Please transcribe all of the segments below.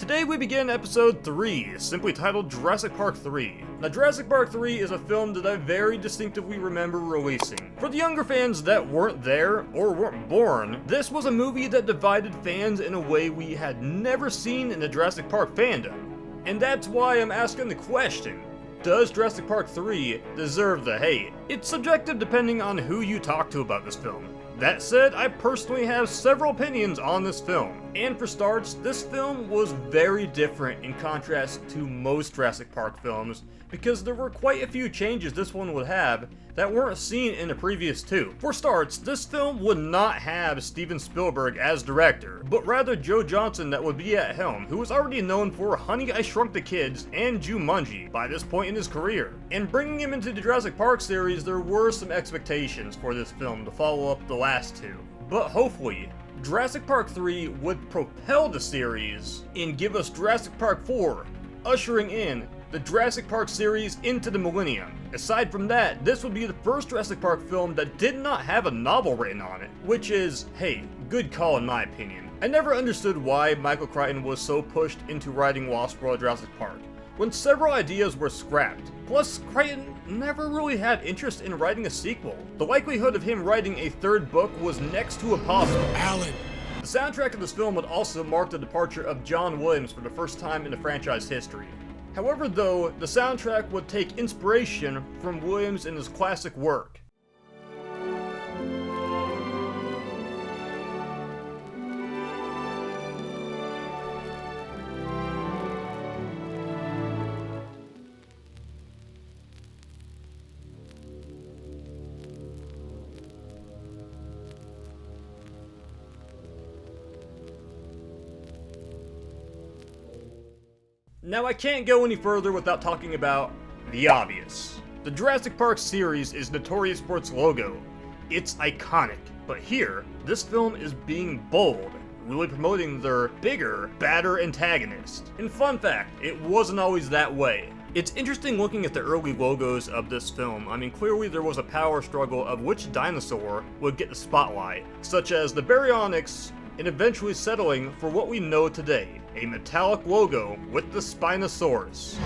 Today we begin episode 3, simply titled Jurassic Park 3. Now Jurassic Park 3 is a film that I very distinctively remember releasing. For the younger fans that weren't there, or weren't born, this was a movie that divided fans in a way we had never seen in the Jurassic Park fandom. And that's why I'm asking the question, does Jurassic Park 3 deserve the hate? It's subjective depending on who you talk to about this film. That said, I personally have several opinions on this film. And for starts, this film was very different in contrast to most Jurassic Park films, because there were quite a few changes this one would have that weren't seen in the previous two. For starts, this film would not have Steven Spielberg as director, but rather Joe Johnston that would be at helm, who was already known for Honey, I Shrunk the Kids and Jumanji by this point in his career. And bringing him into the Jurassic Park series, there were some expectations for this film to follow up the last two. But hopefully, Jurassic Park 3 would propel the series and give us Jurassic Park 4, ushering in the Jurassic Park series into the millennium. Aside from that, this would be the first Jurassic Park film that did not have a novel written on it, which is, hey, good call in my opinion. I never understood why Michael Crichton was so pushed into writing Lost World Jurassic Park, when several ideas were scrapped. Plus, Crichton never really had interest in writing a sequel. The likelihood of him writing a third book was next to impossible. Alan! The soundtrack of this film would also mark the departure of John Williams for the first time in the franchise history. However, though, the soundtrack would take inspiration from Williams in his classic work. Now I can't go any further without talking about the obvious. The Jurassic Park series is notorious for its logo. It's iconic, but here, this film is being bold, really promoting their bigger, badder antagonist. And fun fact, it wasn't always that way. It's interesting looking at the early logos of this film. I mean, clearly there was a power struggle of which dinosaur would get the spotlight, such as the Baryonyx, and eventually settling for what we know today, a metallic logo with the Spinosaurus.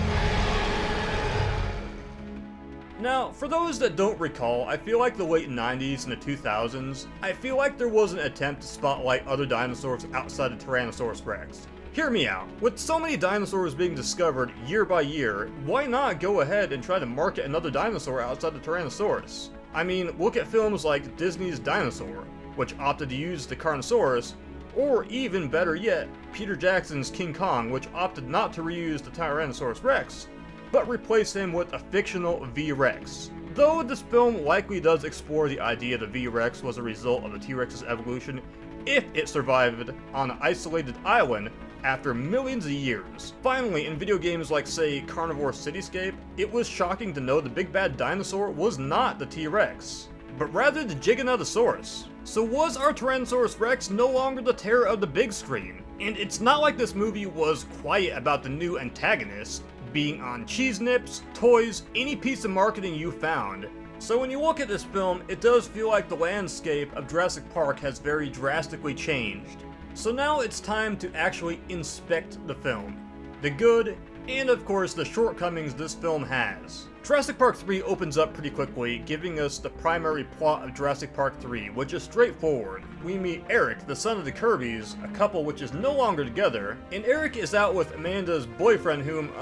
Now, for those that don't recall, I feel like the late 90s and the 2000s, I feel like there was an attempt to spotlight other dinosaurs outside of Tyrannosaurus Rex. Hear me out. With so many dinosaurs being discovered year by year, why not go ahead and try to market another dinosaur outside of Tyrannosaurus? I mean, look at films like Disney's Dinosaur, which opted to use the Carnosaurus, or even better yet, Peter Jackson's King Kong, which opted not to reuse the Tyrannosaurus Rex, but replace him with a fictional V-Rex. Though this film likely does explore the idea the V-Rex was a result of the T-Rex's evolution if it survived on an isolated island after millions of years. Finally, in video games like, say, Carnivore Cityscape, it was shocking to know the big bad dinosaur was not the T-Rex, but rather the Giganotosaurus. So was our Tyrannosaurus Rex no longer the terror of the big screen? And it's not like this movie was quiet about the new antagonist being on cheese nips, toys, any piece of marketing you found. So when you look at this film, it does feel like the landscape of Jurassic Park has very drastically changed. So now it's time to actually inspect the film, the good, and of course the shortcomings this film has. Jurassic Park 3 opens up pretty quickly, giving us the primary plot of Jurassic Park 3, which is straightforward. We meet Eric, the son of the Kirbys, a couple which is no longer together, and Eric is out with Amanda's boyfriend whom,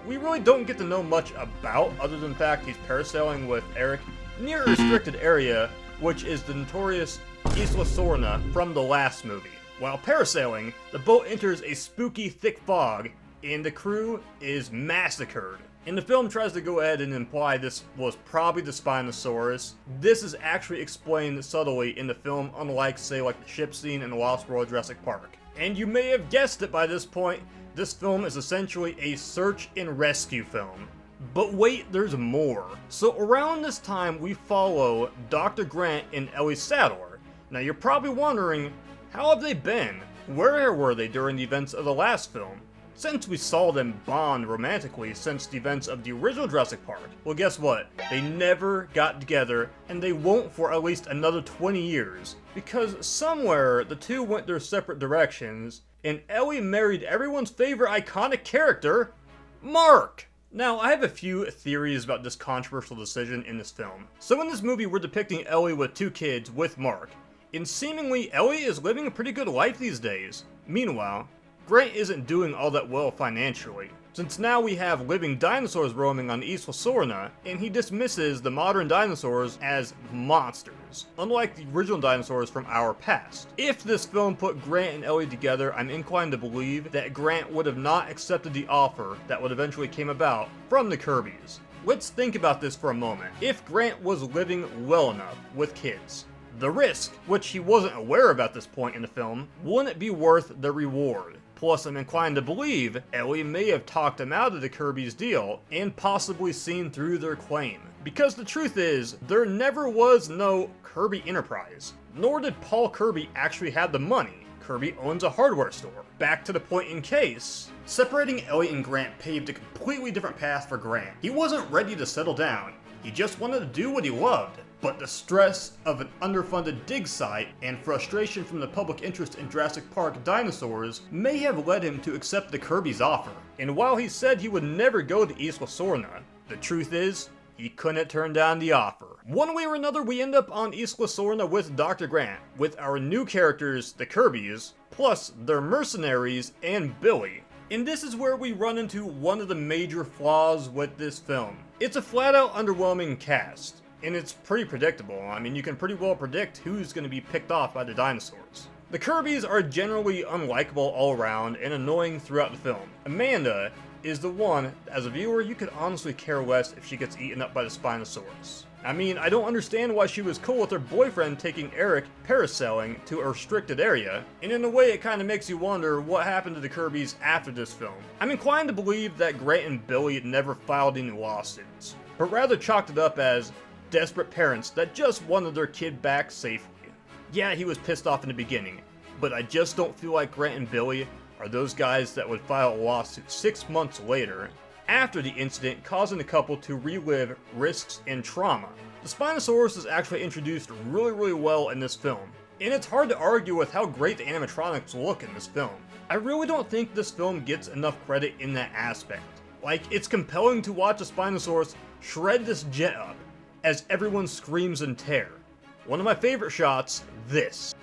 we really don't get to know much about, other than the fact he's parasailing with Eric near a restricted area, which is the notorious Isla Sorna from the last movie. While parasailing, the boat enters a spooky thick fog, and the crew is massacred. And the film tries to go ahead and imply this was probably the Spinosaurus. This is actually explained subtly in the film, unlike, say, like the ship scene in the Lost World Jurassic Park. And you may have guessed it by this point, this film is essentially a search and rescue film. But wait, there's more. So around this time, we follow Dr. Grant and Ellie Sattler. Now you're probably wondering, how have they been? Where were they during the events of the last film? Since we saw them bond romantically since the events of the original Jurassic Park. Well, guess what? They never got together, and they won't for at least another 20 years. Because somewhere, the two went their separate directions, and Ellie married everyone's favorite iconic character, Mark! Now, I have a few theories about this controversial decision in this film. So in this movie, we're depicting Ellie with 2 kids with Mark, and seemingly Ellie is living a pretty good life these days. Meanwhile, Grant isn't doing all that well financially, since now we have living dinosaurs roaming on Isla Sorna, and he dismisses the modern dinosaurs as monsters, unlike the original dinosaurs from our past. If this film put Grant and Ellie together, I'm inclined to believe that Grant would have not accepted the offer that would eventually came about from the Kirbys. Let's think about this for a moment. If Grant was living well enough with kids, the risk, which he wasn't aware of at this point in the film, wouldn't be worth the reward. Plus, I'm inclined to believe Ellie may have talked him out of the Kirbys' deal and possibly seen through their claim. Because the truth is, there never was no Kirby Enterprise, nor did Paul Kirby actually have the money. Kirby owns a hardware store. Back to the point in case, separating Ellie and Grant paved a completely different path for Grant. He wasn't ready to settle down, he just wanted to do what he loved. But the stress of an underfunded dig site and frustration from the public interest in Jurassic Park dinosaurs may have led him to accept the Kirbys' offer. And while he said he would never go to Isla Sorna, the truth is, he couldn't turn down the offer. One way or another, we end up on Isla Sorna with Dr. Grant, with our new characters, the Kirbys, plus their mercenaries and Billy. And this is where we run into one of the major flaws with this film. It's a flat-out underwhelming cast. And it's pretty predictable. I mean, you can pretty well predict who's going to be picked off by the dinosaurs. The Kirbys are generally unlikable all around and annoying throughout the film. Amanda is the one, as a viewer, you could honestly care less if she gets eaten up by the Spinosaurus. I mean, I don't understand why she was cool with her boyfriend taking Eric parasailing to a restricted area, and in a way it kind of makes you wonder what happened to the Kirbys after this film. I'm inclined to believe that Grant and Billy never filed any lawsuits, but rather chalked it up as desperate parents that just wanted their kid back safely. Yeah, he was pissed off in the beginning, but I just don't feel like Grant and Billy are those guys that would file a lawsuit 6 months later, after the incident, causing the couple to relive risks and trauma. The Spinosaurus is actually introduced really well in this film, and it's hard to argue with how great the animatronics look in this film. I really don't think this film gets enough credit in that aspect. Like, it's compelling to watch a Spinosaurus shred this jet up, as everyone screams in terror. One of my favorite shots, this.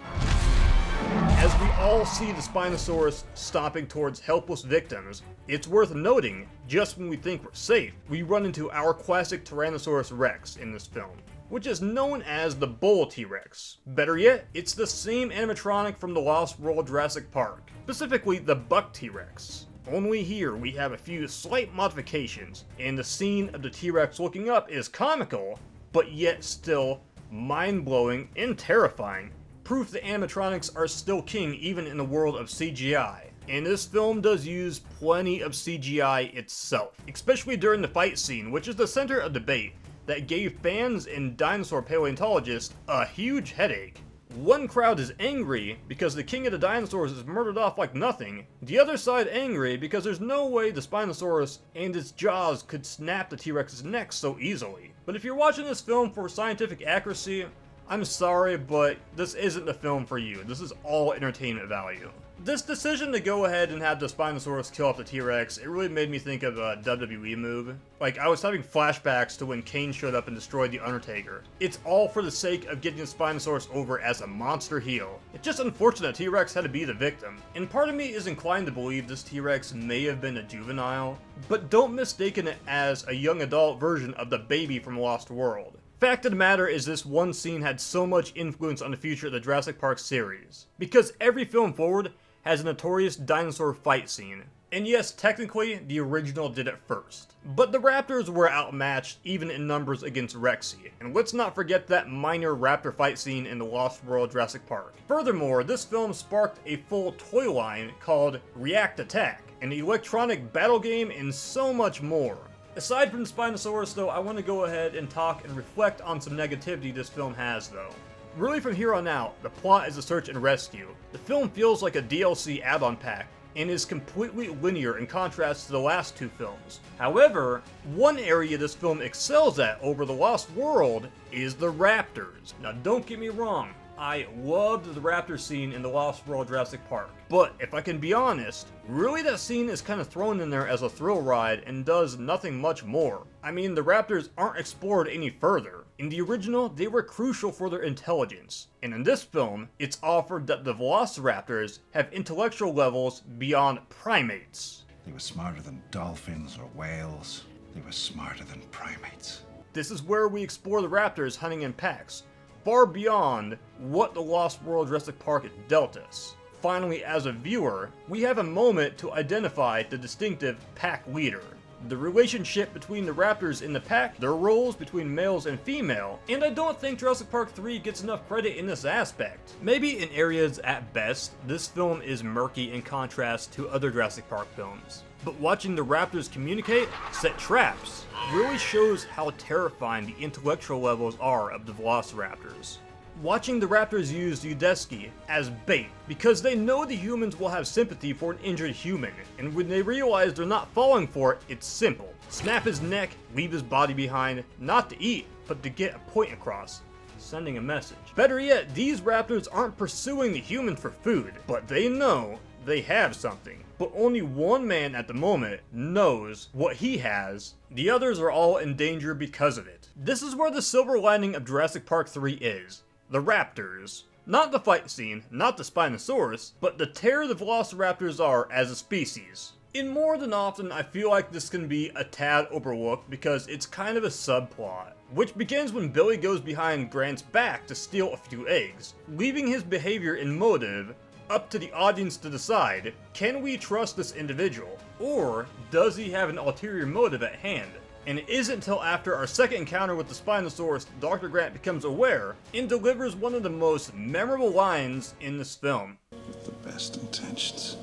As we all see the Spinosaurus stomping towards helpless victims, it's worth noting, just when we think we're safe, we run into our classic Tyrannosaurus Rex in this film, which is known as the Bull T-Rex. Better yet, it's the same animatronic from the Lost World Jurassic Park, specifically the Buck T-Rex. Only here we have a few slight modifications, and the scene of the T-Rex looking up is comical, but yet still mind-blowing and terrifying. Proof the animatronics are still king even in the world of CGI. And this film does use plenty of CGI itself, especially during the fight scene, which is the center of debate that gave fans and dinosaur paleontologists a huge headache. One crowd is angry because the king of the dinosaurs is murdered off like nothing, the other side angry because there's no way the Spinosaurus and its jaws could snap the T-Rex's neck so easily. But if you're watching this film for scientific accuracy, I'm sorry, but this isn't the film for you. This is all entertainment value. This decision to go ahead and have the Spinosaurus kill off the T-Rex, it really made me think of a WWE move. Like, I was having flashbacks to when Kane showed up and destroyed The Undertaker. It's all for the sake of getting the Spinosaurus over as a monster heel. It's just unfortunate T-Rex had to be the victim. And part of me is inclined to believe this T-Rex may have been a juvenile, but don't mistake it as a young adult version of the baby from Lost World. Fact of the matter is this one scene had so much influence on the future of the Jurassic Park series, because every film forward has a notorious dinosaur fight scene. And yes, technically, the original did it first. But the Raptors were outmatched even in numbers against Rexy, and let's not forget that minor raptor fight scene in the Lost World Jurassic Park. Furthermore, this film sparked a full toy line called React Attack, an electronic battle game, and so much more. Aside from the Spinosaurus though, I want to go ahead and talk and reflect on some negativity this film has though. Really from here on out, the plot is a search and rescue. The film feels like a DLC add-on pack, and is completely linear in contrast to the last two films. However, one area this film excels at over The Lost World is the raptors. Now don't get me wrong, I loved the raptor scene in the Lost World Jurassic Park. But if I can be honest, really that scene is kind of thrown in there as a thrill ride and does nothing much more. I mean, the raptors aren't explored any further. In the original, they were crucial for their intelligence. And in this film, it's offered that the velociraptors have intellectual levels beyond primates. They were smarter than dolphins or whales. They were smarter than primates. This is where we explore the raptors hunting in packs, far beyond what the Lost World Jurassic Park dealt us. Finally, as a viewer, we have a moment to identify the distinctive pack leader. The relationship between the raptors in the pack, their roles between males and female, and I don't think Jurassic Park 3 gets enough credit in this aspect. Maybe in areas at best, this film is murky in contrast to other Jurassic Park films. But watching the raptors communicate, set traps, really shows how terrifying the intellectual levels are of the velociraptors. Watching the raptors use Udesky as bait, because they know the humans will have sympathy for an injured human, and when they realize they're not falling for it, it's simple. Snap his neck, leave his body behind, not to eat, but to get a point across. Sending a message. Better yet, these raptors aren't pursuing the human for food, but they know they have something. But only one man at the moment knows what he has. The others are all in danger because of it. This is where the silver lining of Jurassic Park 3 is. The raptors. Not the fight scene, not the Spinosaurus, but the terror the velociraptors are as a species. And more than often, I feel like this can be a tad overlooked because it's kind of a subplot, which begins when Billy goes behind Grant's back to steal a few eggs, leaving his behavior and motive up to the audience to decide, can we trust this individual, or does he have an ulterior motive at hand? And it isn't until after our second encounter with the Spinosaurus Dr. Grant becomes aware and delivers one of the most memorable lines in this film. With the best intentions,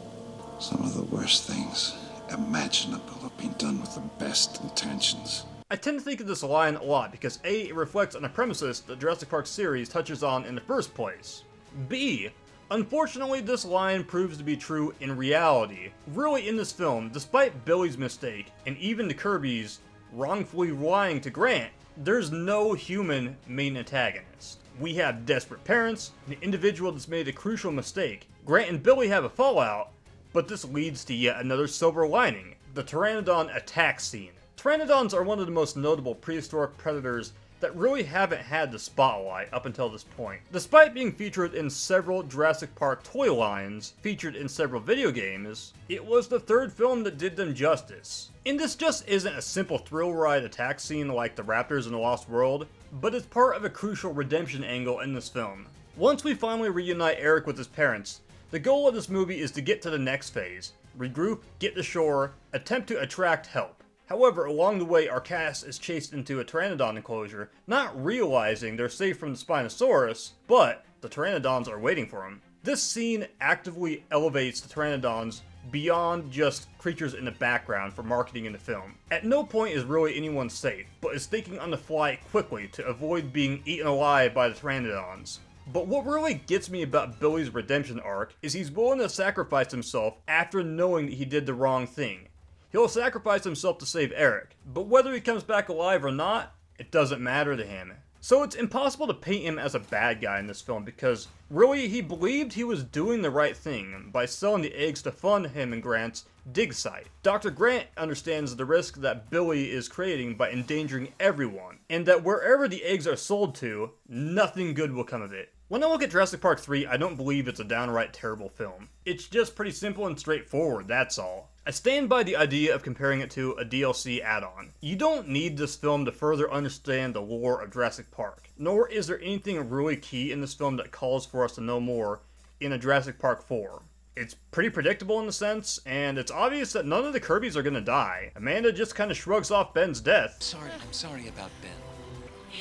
some of the worst things imaginable have been done with the best intentions. I tend to think of this line a lot because A, it reflects on a premises the Jurassic Park series touches on in the first place. B, unfortunately, this line proves to be true in reality. Really, in this film, despite Billy's mistake, and even the Kirby's wrongfully lying to Grant, there's no human main antagonist. We have desperate parents, an individual that's made a crucial mistake. Grant and Billy have a fallout, but this leads to yet another silver lining, the Pteranodon attack scene. Pteranodons are one of the most notable prehistoric predators that really haven't had the spotlight up until this point. Despite being featured in several Jurassic Park toy lines, featured in several video games, it was the third film that did them justice. And this just isn't a simple thrill ride attack scene like the raptors in the Lost World, but it's part of a crucial redemption angle in this film. Once we finally reunite Eric with his parents, the goal of this movie is to get to the next phase, regroup, get to shore, attempt to attract help. However, along the way, our cast is chased into a Pteranodon enclosure, not realizing they're safe from the Spinosaurus, but the Pteranodons are waiting for them. This scene actively elevates the Pteranodons beyond just creatures in the background for marketing in the film. At no point is really anyone safe, but is thinking on the fly quickly to avoid being eaten alive by the Pteranodons. But what really gets me about Billy's redemption arc is he's willing to sacrifice himself after knowing that he did the wrong thing. He'll sacrifice himself to save Eric, but whether he comes back alive or not, it doesn't matter to him. So it's impossible to paint him as a bad guy in this film because really he believed he was doing the right thing by selling the eggs to fund him and Grant's dig site. Dr. Grant understands the risk that Billy is creating by endangering everyone, and that wherever the eggs are sold to, nothing good will come of it. When I look at Jurassic Park 3, I don't believe it's a downright terrible film. It's just pretty simple and straightforward, that's all. I stand by the idea of comparing it to a DLC add-on. You don't need this film to further understand the lore of Jurassic Park, nor is there anything really key in this film that calls for us to know more in a Jurassic Park 4. It's pretty predictable in a sense, and it's obvious that none of the Kirbys are gonna die. Amanda just kind of shrugs off Ben's death. I'm sorry about Ben.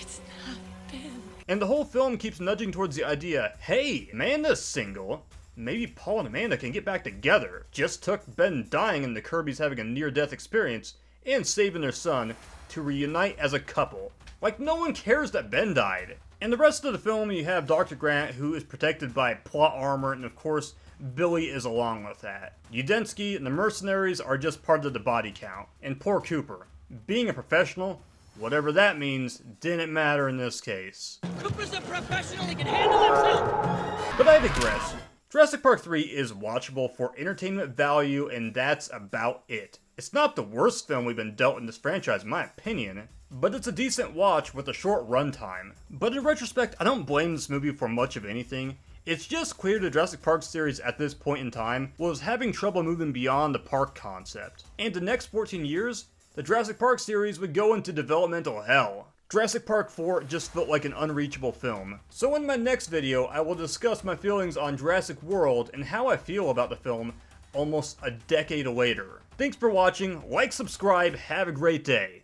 It's not Ben. And the whole film keeps nudging towards the idea, hey, Amanda's single. Maybe Paul and Amanda can get back together. Just took Ben dying and the Kirbys having a near-death experience and saving their son to reunite as a couple. Like, no one cares that Ben died. And the rest of the film, you have Dr. Grant, who is protected by plot armor, and of course, Billy is along with that. Udensky and the mercenaries are just part of the body count. And poor Cooper. Being a professional, Whatever that means didn't matter in this case. Cooper's a professional, he can handle himself! But I digress. Jurassic Park 3 is watchable for entertainment value, and that's about it. It's not the worst film we've been dealt in this franchise, in my opinion, but it's a decent watch with a short runtime. But in retrospect, I don't blame this movie for much of anything. It's just clear the Jurassic Park series at this point in time was having trouble moving beyond the park concept. And the next 14 years, the Jurassic Park series would go into developmental hell. Jurassic Park 4 just felt like an unreachable film. So in my next video, I will discuss my feelings on Jurassic World and how I feel about the film almost a decade later. Thanks for watching, like, subscribe, have a great day.